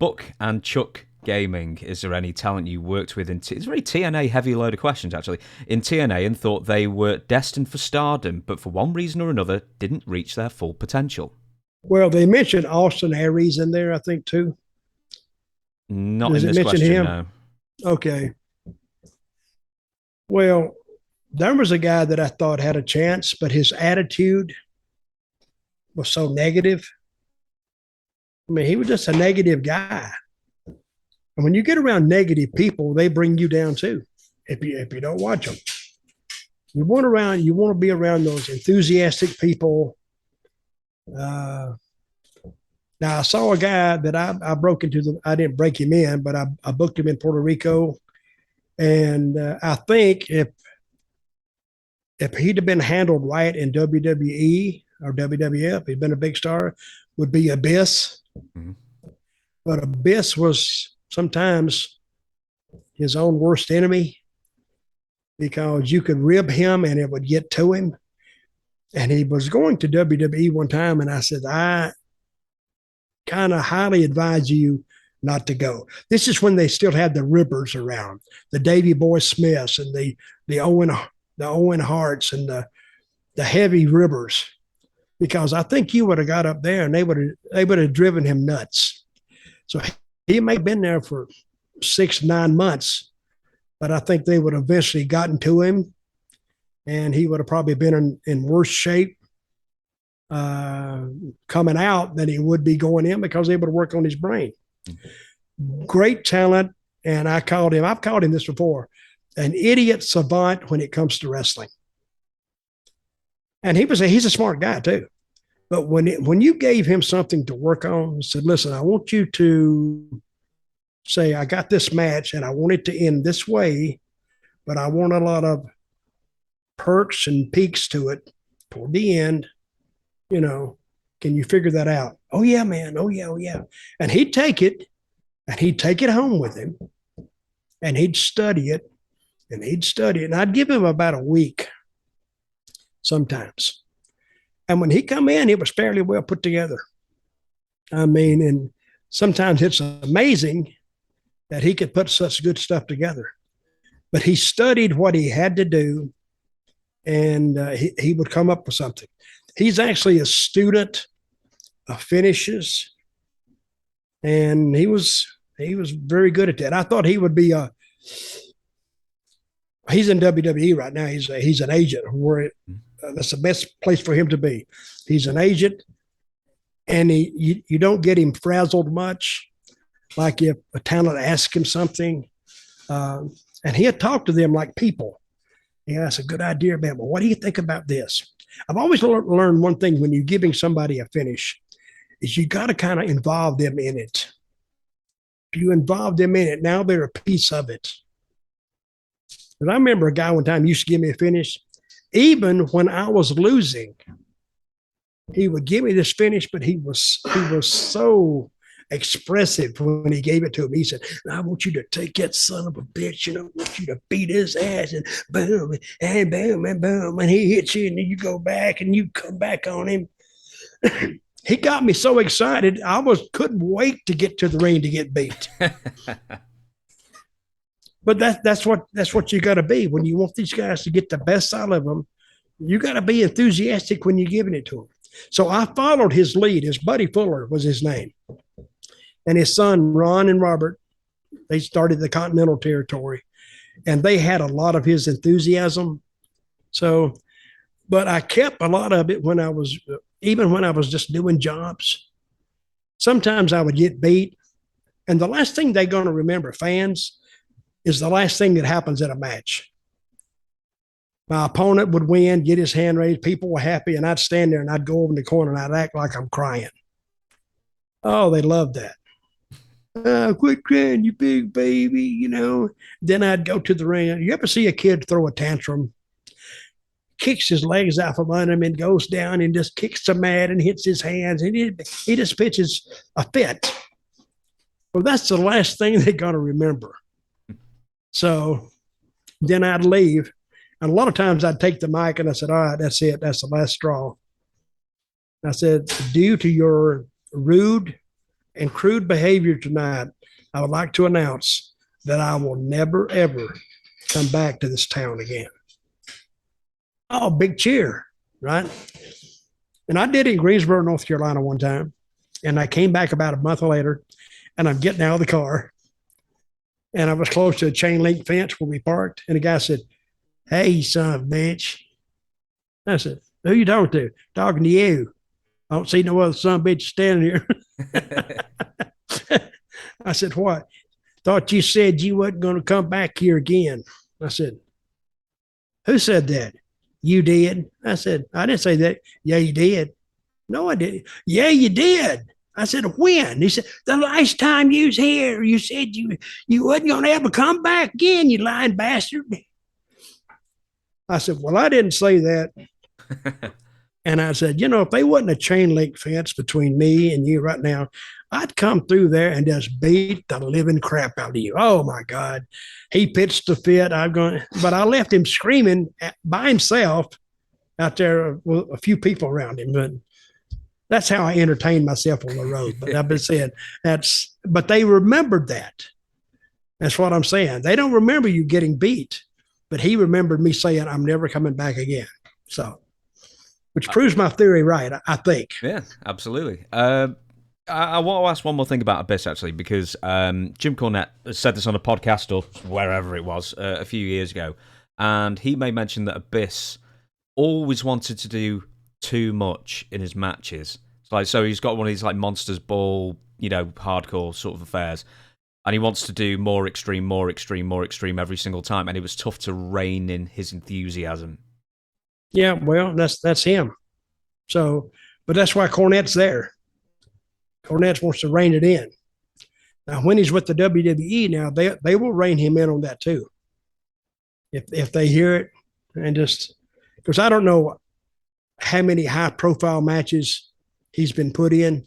Buck and Chuck Gaming, is there any talent you worked with it's a very TNA heavy load of questions actually, in TNA, and thought they were destined for stardom, but for one reason or another didn't reach their full potential? Well, they mentioned Austin Aries in there, I think, too. Not Does in it this mention question, him? no. Okay. Well, there was a guy that I thought had a chance, but his attitude was so negative. I mean, he was just a negative guy. And when you get around negative people, they bring you down too. If you don't watch them, you want to be around those enthusiastic people. Uh, Now I saw a guy that I broke into the. I didn't break him in, but I booked him in Puerto Rico, and I think if he'd have been handled right in WWE or WWF, he'd been a big star. Would be Abyss, Mm-hmm. but Abyss was sometimes his own worst enemy because you could rib him and it would get to him. And he was going to WWE one time, and I said, I kind of highly advise you not to go. This is when they still had the ribbers around, the Davy Boy Smiths and the Owen Harts and the heavy ribbers, because I think you would have got up there and they would have driven him nuts. So he may have been there for 6-9 months, but I think they would have eventually gotten to him, and he would have probably been in worse shape coming out than he would be going in, because they would work on his brain. Great talent. And I've called him this before, an idiot savant when it comes to wrestling. And he's a smart guy too. But when you gave him something to work on, said, listen, I want you to say, I got this match and I want it to end this way, but I want a lot of perks and peaks to it toward the end. Can you figure that out? Oh yeah, man. Oh yeah, oh yeah. And he'd take it home with him, and he'd study it and I'd give him about a week sometimes. And when he come in, it was fairly well put together. I mean, and sometimes it's amazing that he could put such good stuff together, but he studied what he had to do, and he would come up with something. He's actually a student of finishes, and he was very good at that. I thought he would be he's in WWE right now. He's an agent. That's the best place for him to be. He's an agent, and you don't get him frazzled much. Like if a talent asks him something, and he'll talk to them like people. Yeah, that's a good idea, man. But what do you think about this? I've always learned one thing when you're giving somebody a finish is you got to kind of involve them in it. If you involve them in it, now they're a piece of it. And I remember a guy one time used to give me a finish. Even when I was losing, he would give me this finish, but he was so expressive when he gave it to him. He said, I want you to take that son of a bitch, I want you to beat his ass, and boom, and boom, and boom, and he hits you, and then you go back and you come back on him. He got me so excited, couldn't wait to get to the ring to get beat. But that's what you got to be when you want these guys to get the best out of them. You got to be enthusiastic when you're giving it to them. So I followed his lead. His buddy Fuller was his name, and his son Ron and Robert. They started the Continental Territory, and they had a lot of his enthusiasm. So, but I kept a lot of it when I was just doing jobs. Sometimes I would get beat, and the last thing they're going to remember, fans, is the last thing that happens at a match. My opponent would win, get his hand raised, people were happy, and I'd stand there and I'd go over in the corner and I'd act like I'm crying. Oh, they loved that. Quit crying, you big baby, Then I'd go to the ring. You ever see a kid throw a tantrum? Kicks his legs out from under him and goes down and just kicks the mat and hits his hands, and he just pitches a fit. Well, that's the last thing they're going to remember. So then I'd leave. And a lot of times I'd take the mic and I said, all right, that's it. That's the last straw. I said, due to your rude and crude behavior tonight, I would like to announce that I will never, ever come back to this town again. Oh, big cheer, right? And I did it in Greensboro, North Carolina one time. And I came back about a month later, and I'm getting out of the car. And I was close to a chain link fence where we parked. And the guy said, "Hey, you son of a bitch." I said, "Who you talking to?" "Talking to you. I don't see no other son of a bitch standing here." I said, "What? Thought you said you wasn't going to come back here again." I said, "Who said that?" "You did." I said, "I didn't say that." "Yeah, you did." "No, I didn't." "Yeah, you did." I said, "When?" He said, "The last time you was here, you said you wasn't going to ever come back again, you lying bastard." I said, "Well, I didn't say that." And I said, "If they wasn't a chain link fence between me and you right now, I'd come through there and just beat the living crap out of you." Oh my God. He pitched a fit. But I left him screaming by himself out there with a few people around him. But that's how I entertained myself on the road. But I've been saying but they remembered that. That's what I'm saying. They don't remember you getting beat, but he remembered me saying, "I'm never coming back again." So, which proves my theory right, I think. Yeah, absolutely. I want to ask one more thing about Abyss, actually, because Jim Cornette said this on a podcast or wherever it was a few years ago, and he made mention that Abyss always wanted to do too much in his matches. So he's got one of these like Monsters Ball, hardcore sort of affairs, and he wants to do more extreme every single time, and it was tough to rein in his enthusiasm. Yeah, well, that's him. So, but that's why Cornette's there. Cornette wants to rein it in. Now, when he's with the WWE now, they will rein him in on that too. If they hear it, and just because I don't know how many high profile matches he's been put in,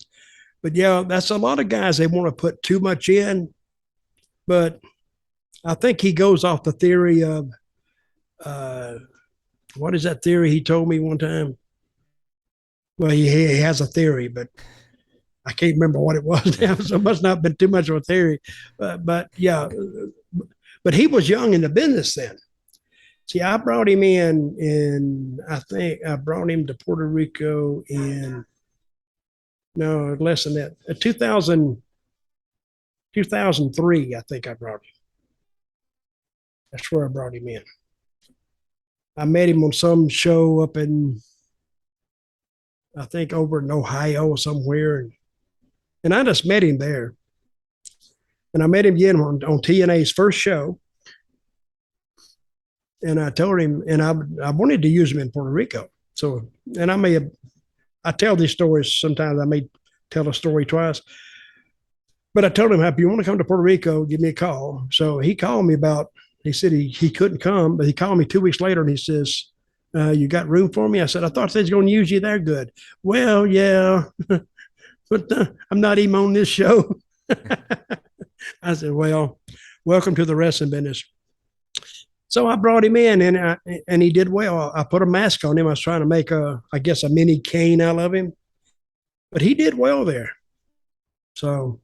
but yeah, that's a lot of guys they want to put too much in. But I think he goes off the theory of what is that theory he told me one time? Well, he has a theory, but I can't remember what it was now, so it must not have been too much of a theory. But yeah, but he was young in the business then. See, I brought him I think I brought him to Puerto Rico in, no, less than that, 2003, I think I brought him. That's where I brought him in. I met him on some show up in, I think over in Ohio or somewhere. And I just met him there. And I met him again on TNA's first show. And I told him, and I wanted to use him in Puerto Rico. So, and I tell these stories sometimes. I may tell a story twice. But I told him, if you want to come to Puerto Rico, give me a call. So he called me he said he couldn't come, but he called me 2 weeks later and he says, "You got room for me?" I said, "I thought they was going to use you there good." "Well, yeah, but I'm not even on this show." I said, "Well, welcome to the wrestling business." So I brought him in, and he did well. I put a mask on him. I was trying to make a mini Kane out of him, but he did well there. So